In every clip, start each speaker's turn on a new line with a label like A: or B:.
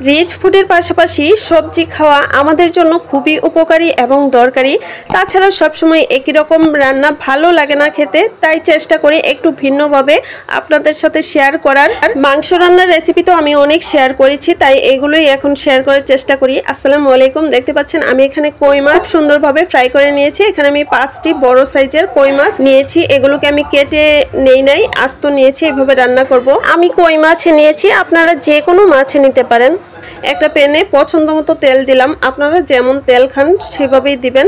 A: Rich ফুডের পাশাপাশি সবজি খাওয়া আমাদের জন্য খুবই উপকারী এবং দরকারি। তাছাড়া সবসময় একই রকম রান্না ভালো লাগে না খেতে, তাই চেষ্টা করি একটু ভিন্নভাবে আপনাদের সাথে শেয়ার করার। আর মাংস রান্নার রেসিপি তো আমি অনেক শেয়ার করেছি, তাই এগুলোই এখন শেয়ার করার চেষ্টা করি। আসসালামু আলাইকুম। দেখতে পাচ্ছেন আমি এখানে কই মাছ সুন্দরভাবে ফ্রাই করে নিয়েছি। এখানে আমি 5টি বড় সাইজের কই মাছ নিয়েছি। এগুলোকে আমি কেটে নেই নাই, আস্ত নিয়েছি, এভাবে রান্না করব। আমি কই মাছ নিয়েছি, আপনারা যে কোনো মাছ নিতে পারেন। একটা প্যানে পছন্দ মতো তেল দিলাম, আপনারা যেমন তেল খান সেভাবেই দিবেন।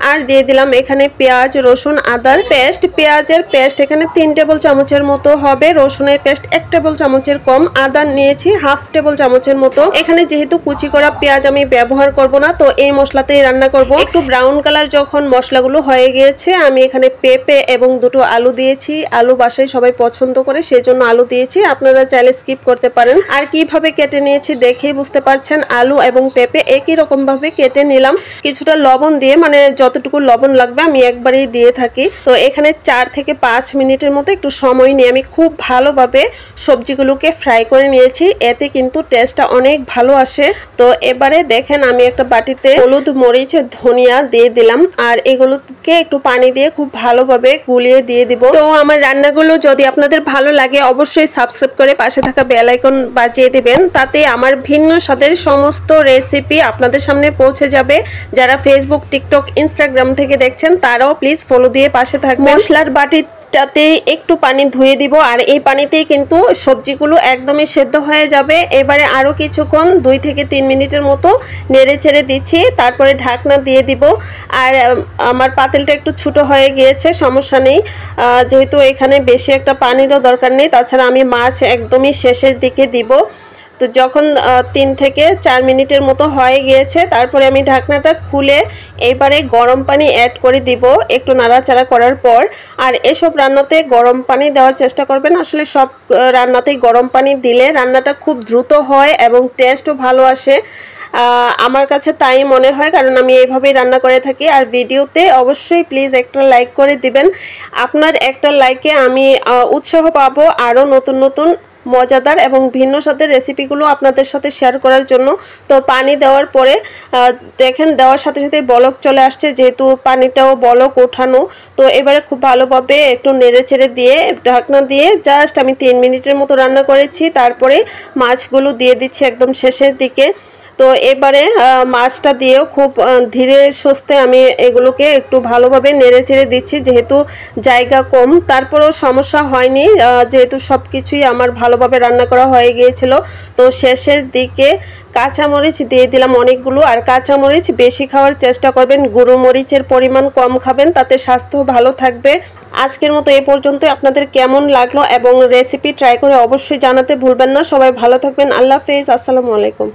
A: আর দিয়ে দিলাম এখানে পেঁয়াজ, রসুন, আদার পেস্ট। পেঁয়াজের পেস্ট এখানে 3 টেবিল চামচের মতো হবে, রসুনের পেস্ট 1 টেবিল চামচের কম, আদা নিয়েছি 1/2 টেবিল চামচের মতো। এখানে যেহেতু কুচি করা পেঁয়াজ আমি ব্যবহার করব না, তো এই মশলাতেই রান্না করব। একটু ব্রাউন কালার যখন মশলাগুলো হয়ে গিয়েছে, আমি এখানে পেঁপে এবং 2টো আলু দিয়েছি। আলু বাসায় সবাই পছন্দ করে, সেজন্য আলু দিয়েছি, আপনারা চাইলে স্কিপ করতে পারেন। আর কিভাবে কেটে নিয়েছি দেখেই বুঝতে পারছেন। আলু এবং পেঁপে একই রকম ভাবে কেটে নিলাম, কিছুটা লবণ দিয়ে, মানে যতটুকু লবণ লাগবে আমি একবারেই দিয়ে থাকি। তো এখানে 4 থেকে 5 মিনিটের মতো একটু সময় নিয়ে আমি খুব ভালোভাবে সবজিগুলোকে ফ্রাই করে নিয়েছি, এতে কিন্তু টেস্টটা অনেক ভালো আসে। তো এবারে দেখেন আমি একটা বাটিতে হলুদ, মরিচ, ধনিয়া দিয়ে দিলাম, আর এগুলোকে একটু পানি দিয়ে খুব ভালোভাবে গুলিয়ে দিয়ে দিব। তো আমার রান্নাগুলো যদি আপনাদের ভালো লাগে অবশ্যই সাবস্ক্রাইব করে পাশে থাকা বেল আইকন বাজিয়ে দিবেন, তাতে আমার ভিন্ন স্বাদের সমস্ত রেসিপি আপনাদের সামনে পৌঁছে যাবে। যারা ফেসবুক, টিকটক, ইনস্টাগ্রাম থেকে দেখছেন তারাও প্লিজ ফলো দিয়ে পাশে থাকবেন। মশলার বাটিটাতে একটু পানি ধুয়ে দিব, আর এই পানিতেই কিন্তু সবজিগুলো একদমই সেদ্ধ হয়ে যাবে। এবারে আরও কিছুক্ষণ 2 থেকে 3 মিনিটের মতো নেড়ে চেড়ে দিচ্ছি, তারপরে ঢাকনা দিয়ে দিব। আর আমার পাতিলটা একটু ছোটো হয়ে গিয়েছে, সমস্যা নেই, যেহেতু এখানে বেশি একটা পানিরও দরকার নেই। তাছাড়া আমি মাছ একদমই শেষের দিকে দিব। তো যখন 3 থেকে 4 মিনিটের মতো হয়ে গিয়েছে, তারপরে আমি ঢাকনাটা খুলে এবারে গরম পানি অ্যাড করে দিব একটু নাড়াচাড়া করার পর। আর এসব রান্নাতে গরম পানি দেওয়ার চেষ্টা করবেন, আসলে সব রান্নাতেই গরম পানি দিলে রান্নাটা খুব দ্রুত হয় এবং টেস্টও ভালো আসে। আমার কাছে তাই মনে হয়, কারণ আমি এইভাবেই রান্না করে থাকি। আর ভিডিওতে অবশ্যই প্লিজ একটা লাইক করে দিবেন, আপনার একটা লাইকে আমি উৎসাহ পাবো আরও নতুন নতুন মজাদার এবং ভিন্ন স্বাদের রেসিপিগুলো আপনাদের সাথে শেয়ার করার জন্য। তো পানি দেওয়ার পরে দেখেন দেওয়ার সাথে সাথে বলক চলে আসছে, যেহেতু পানিটাও বলক ওঠানো। তো এবারে খুব ভালোভাবে একটু নেড়ে চেড়ে দিয়ে ঢাকনা দিয়ে জাস্ট আমি 3 মিনিটের মতো রান্না করেছি, তারপরে মাছগুলো দিয়ে দিচ্ছি একদম শেষের দিকে। তো এবারে মাছটা দিয়েও খুব ধীরে সুস্থে আমি এগুলোকে একটু ভালোভাবে নেড়ে চেড়ে দিচ্ছি, যেহেতু জায়গা কম। তারপরেও সমস্যা হয়নি, যেহেতু সব কিছুই আমার ভালোভাবে রান্না করা হয়ে গিয়েছিল। তো শেষের দিকে কাঁচামরিচ দিয়ে দিলাম অনেকগুলো, আর কাঁচামরিচ বেশি খাওয়ার চেষ্টা করবেন, গুঁড়ো মরিচের পরিমাণ কম খাবেন, তাতে স্বাস্থ্য ভালো থাকবে। আজকের মতো এই পর্যন্ত। আপনাদের কেমন লাগলো এবং রেসিপি ট্রাই করে অবশ্যই জানাতে ভুলবেন না। সবাই ভালো থাকবেন। আল্লাহ হাফেজ। আসসালামু আলাইকুম।